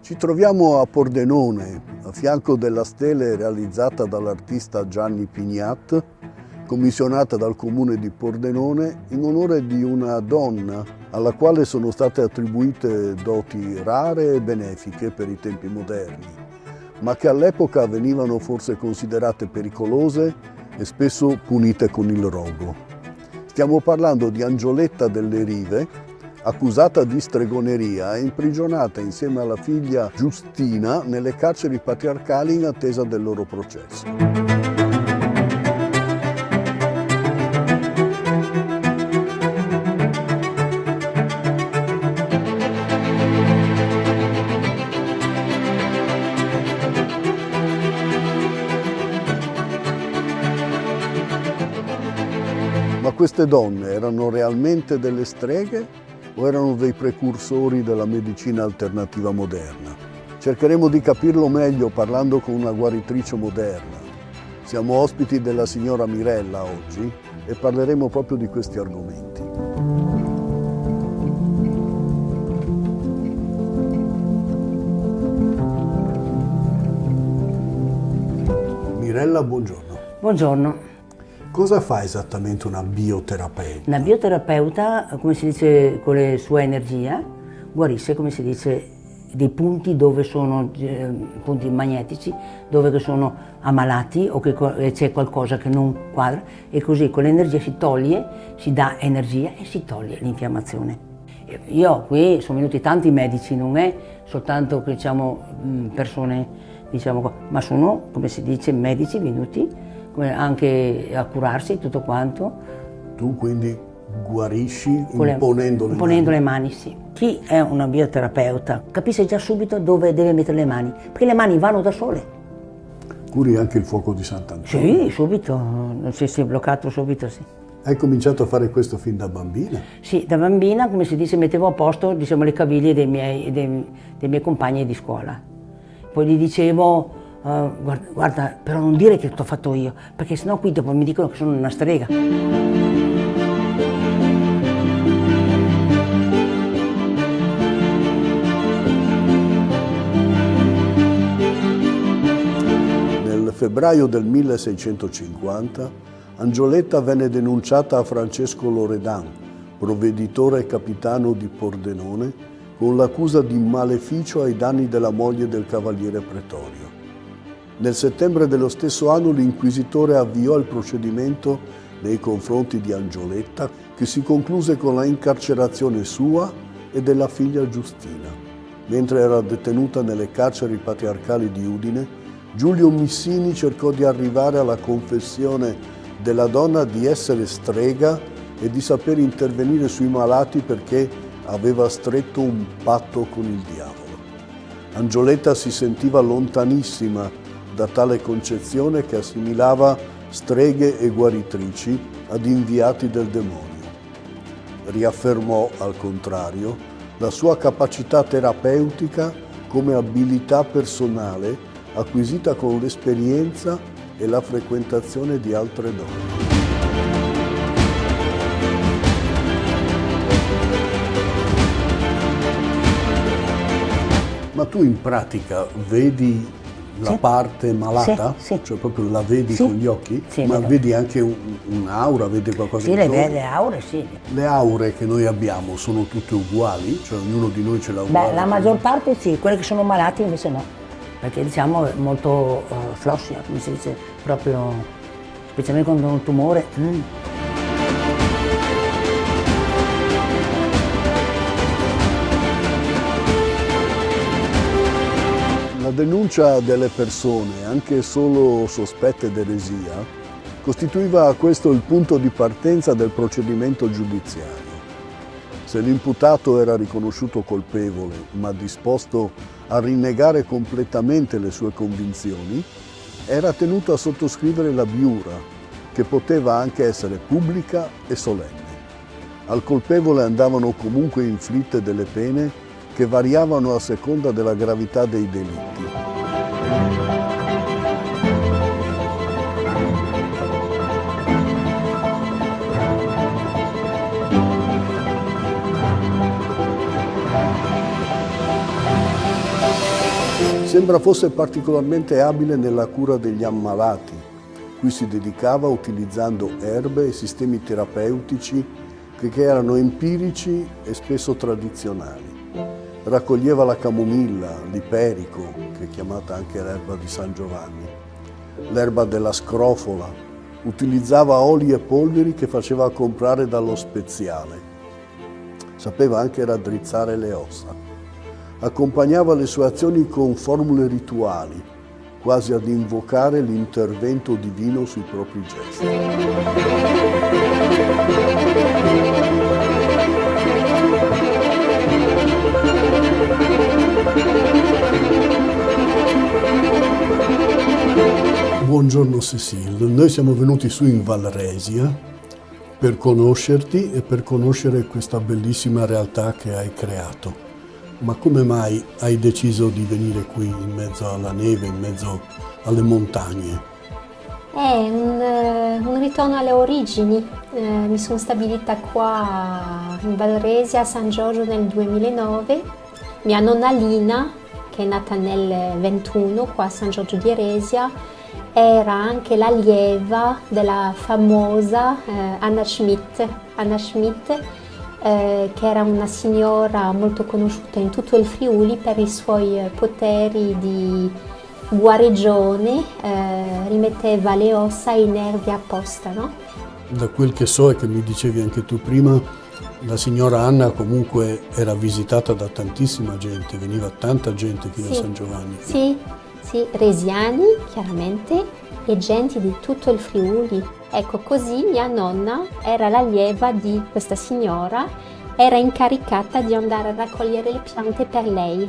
Ci troviamo a Pordenone, a fianco della stele realizzata dall'artista Gianni Pignat, commissionata dal comune di Pordenone in onore di una donna alla quale sono state attribuite doti rare e benefiche per i tempi moderni, ma che all'epoca venivano forse considerate pericolose e spesso punite con il rogo. Stiamo parlando di Angioletta delle Rive, accusata di stregoneria e imprigionata insieme alla figlia Giustina nelle carceri patriarcali in attesa del loro processo. Ma queste donne erano realmente delle streghe o erano dei precursori della medicina alternativa moderna? Cercheremo di capirlo meglio parlando con una guaritrice moderna. Siamo ospiti della signora Mirella oggi e parleremo proprio di questi argomenti. Mirella, buongiorno. Buongiorno. Cosa fa esattamente una bioterapeuta? Una bioterapeuta, come si dice, con la sua energia, guarisce, come si dice, dei punti dove sono punti magnetici, dove sono ammalati o che c'è qualcosa che non quadra, e così con l'energia si toglie, si dà energia e si toglie l'infiammazione. Io qui sono venuti tanti medici, non è soltanto che persone, ma sono, come si dice, medici venuti anche a curarsi tutto quanto. Tu quindi guarisci imponendo le mani, sì. Chi è una bioterapeuta capisce già subito dove deve mettere le mani, perché le mani vanno da sole. Curi anche il fuoco di Sant'Antonio? Sì, subito, si è bloccato subito, sì. Hai cominciato a fare questo fin da bambina? Sì, da bambina, come si dice, mettevo a posto, le caviglie dei miei compagni di scuola. Poi gli dicevo, guarda, però non dire che t'ho fatto io, perché sennò qui dopo mi dicono che sono una strega. Nel febbraio del 1650 Angioletta venne denunciata a Francesco Loredan, provveditore e capitano di Pordenone, con l'accusa di maleficio ai danni della moglie del cavaliere pretorio. Nel settembre dello stesso anno l'inquisitore avviò il procedimento nei confronti di Angioletta, che si concluse con la incarcerazione sua e della figlia Giustina. Mentre era detenuta nelle carceri patriarcali di Udine, Giulio Missini cercò di arrivare alla confessione della donna di essere strega e di saper intervenire sui malati perché aveva stretto un patto con il diavolo. Angioletta si sentiva lontanissima da tale concezione che assimilava streghe e guaritrici ad inviati del demonio. Riaffermò, al contrario, la sua capacità terapeutica come abilità personale acquisita con l'esperienza e la frequentazione di altre donne. Ma tu in pratica vedi la parte malata? Sì. Cioè proprio la vedi con gli occhi? Sì, ma vedi anche un'aura, vedi qualcosa di le aure, sì. Le aure che noi abbiamo sono tutte uguali? Cioè ognuno di noi ce l'ha uguale? Beh, la maggior parte sì, quelli che sono malati invece no, perché è molto flossia, come si dice, proprio, specialmente quando ho un tumore. La denuncia delle persone, anche solo sospette d'eresia, costituiva questo il punto di partenza del procedimento giudiziario. Se l'imputato era riconosciuto colpevole, ma disposto a rinnegare completamente le sue convinzioni, era tenuto a sottoscrivere l'abbiura, che poteva anche essere pubblica e solenne. Al colpevole andavano comunque inflitte delle pene che variavano a seconda della gravità dei delitti. Sembra fosse particolarmente abile nella cura degli ammalati, cui si dedicava utilizzando erbe e sistemi terapeutici che erano empirici e spesso tradizionali. Raccoglieva la camomilla, l'iperico, che è chiamata anche l'erba di San Giovanni, l'erba della scrofola, utilizzava oli e polveri che faceva comprare dallo speziale. Sapeva anche raddrizzare le ossa. Accompagnava le sue azioni con formule rituali, quasi ad invocare l'intervento divino sui propri gesti. Buongiorno Cécile, noi siamo venuti su in Valresia per conoscerti e per conoscere questa bellissima realtà che hai creato. Ma come mai hai deciso di venire qui in mezzo alla neve, in mezzo alle montagne? È un ritorno alle origini. Mi sono stabilita qua in Valresia a San Giorgio nel 2009. Mia nonna Lina, che è nata nel 21 qua a San Giorgio di Resia, era anche l'allieva della famosa Anna Schmidt. Che era una signora molto conosciuta in tutto il Friuli per i suoi poteri di guarigione, rimetteva le ossa e i nervi a posto, no? Da quel che so e che mi dicevi anche tu prima, la signora Anna comunque era visitata da tantissima gente, veniva tanta gente qui a San Giovanni. Sì, resiani chiaramente e gente di tutto il Friuli. Ecco, così mia nonna era l'allieva di questa signora, era incaricata di andare a raccogliere le piante per lei.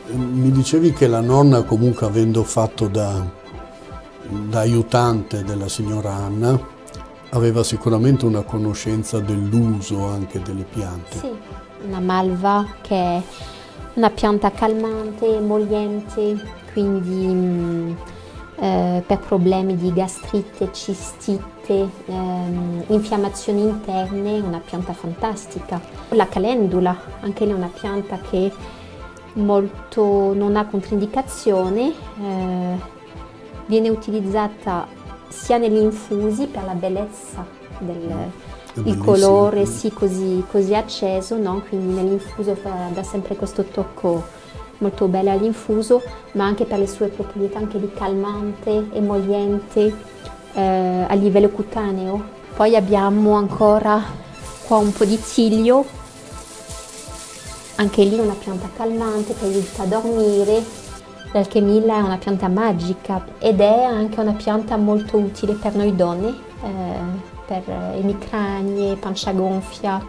Mi dicevi che la nonna, comunque avendo fatto da aiutante della signora Anna, aveva sicuramente una conoscenza dell'uso anche delle piante. Sì, una malva che è una pianta calmante, emoliente, quindi per problemi di gastrite, cistite, infiammazioni interne, una pianta fantastica. La calendula, anche lì è una pianta che molto non ha controindicazione, viene utilizzata sia negli infusi per la bellezza il colore sì, così acceso, no? Quindi nell'infuso dà sempre questo tocco molto bello all'infuso, ma anche per le sue proprietà anche di calmante, emoliente a livello cutaneo. Poi abbiamo ancora qua un po' di tiglio, anche lì una pianta calmante che aiuta a dormire. L'alchemilla è una pianta magica ed è anche una pianta molto utile per noi donne, per emicranie, pancia gonfia,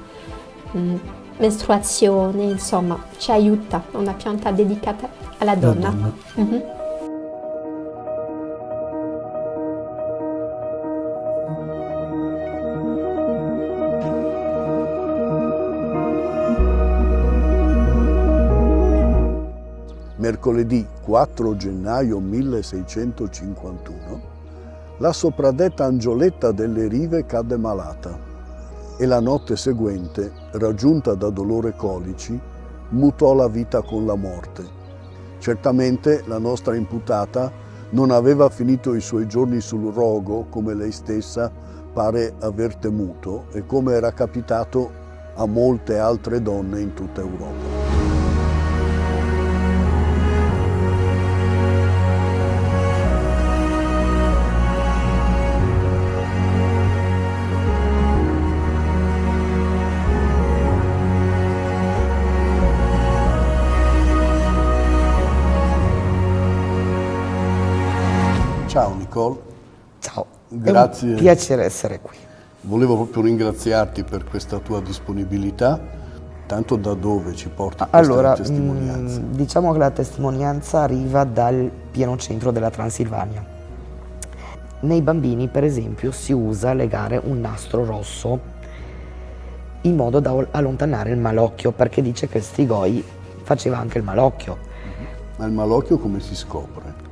mestruazione, insomma, ci aiuta, è una pianta dedicata alla donna. Mm-hmm. Mercoledì 4 gennaio 1651, la sopradetta Angioletta delle Rive cadde malata e la notte seguente, raggiunta da dolore colici, mutò la vita con la morte. Certamente la nostra imputata non aveva finito i suoi giorni sul rogo come lei stessa pare aver temuto e come era capitato a molte altre donne in tutta Europa. Ciao Nicole. Ciao, Grazie. È un piacere essere qui. Volevo proprio ringraziarti per questa tua disponibilità, tanto da dove ci porta questa Allora, testimonianza? Diciamo che la testimonianza arriva dal pieno centro della Transilvania. Nei bambini, per esempio, si usa legare un nastro rosso in modo da allontanare il malocchio, perché dice che Strigoi faceva anche il malocchio. Ma il malocchio come si scopre?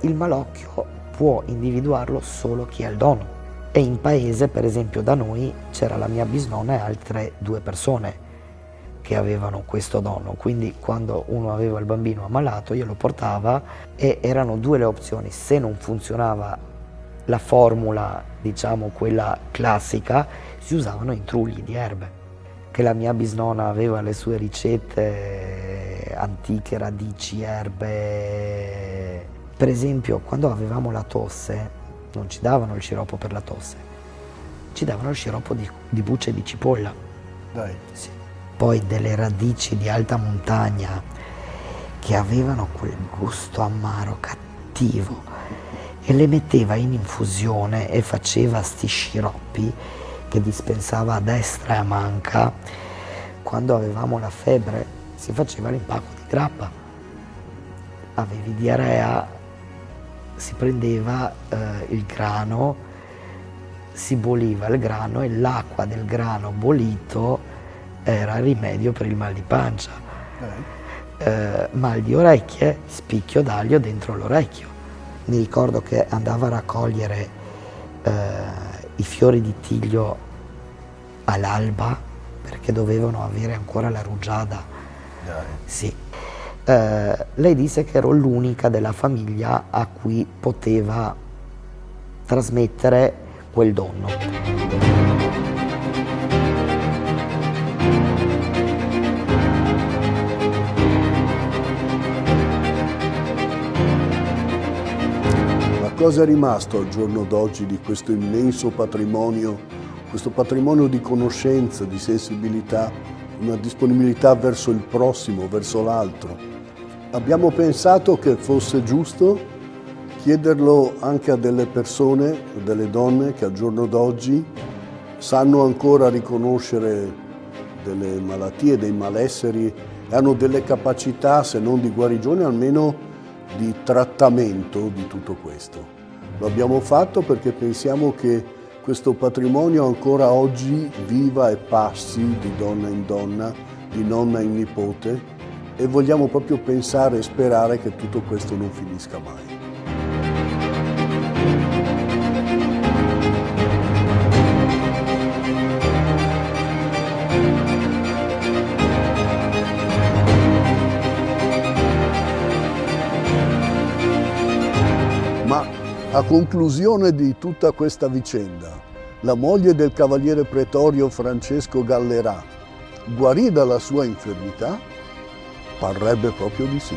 Il malocchio può individuarlo solo chi ha il dono. E in paese, per esempio da noi, c'era la mia bisnonna e altre 2 persone. che avevano questo dono, quindi quando uno aveva il bambino ammalato glielo portava e erano due le opzioni: se non funzionava la formula, diciamo quella classica, si usavano intrugli di erbe, che la mia bisnonna aveva le sue ricette, antiche radici, erbe. Per esempio, quando avevamo la tosse non ci davano il sciroppo per la tosse, ci davano il sciroppo di bucce di cipolla. Dai. Sì. Poi delle radici di alta montagna che avevano quel gusto amaro cattivo, e le metteva in infusione e faceva sti sciroppi che dispensava a destra e a manca. Quando avevamo la febbre si faceva l'impacco di grappa, avevi diarrea, si prendeva il grano, si boliva il grano e l'acqua del grano bolito era il rimedio per il mal di pancia. Mal di orecchie, spicchio d'aglio dentro l'orecchio. Mi ricordo che andava a raccogliere i fiori di tiglio all'alba perché dovevano avere ancora la rugiada. Sì. Lei disse che ero l'unica della famiglia a cui poteva trasmettere quel dono. Cosa è rimasto al giorno d'oggi di questo immenso patrimonio, questo patrimonio di conoscenza, di sensibilità, una disponibilità verso il prossimo, verso l'altro? Abbiamo pensato che fosse giusto chiederlo anche a delle persone, a delle donne che al giorno d'oggi sanno ancora riconoscere delle malattie, dei malesseri e hanno delle capacità, se non di guarigione, almeno di trattamento di tutto questo. Lo abbiamo fatto perché pensiamo che questo patrimonio ancora oggi viva e passi di donna in donna, di nonna in nipote, e vogliamo proprio pensare e sperare che tutto questo non finisca mai. Ma a conclusione di tutta questa vicenda, la moglie del cavaliere pretorio Francesco Gallerà guarì dalla sua infermità? Parrebbe proprio di sì.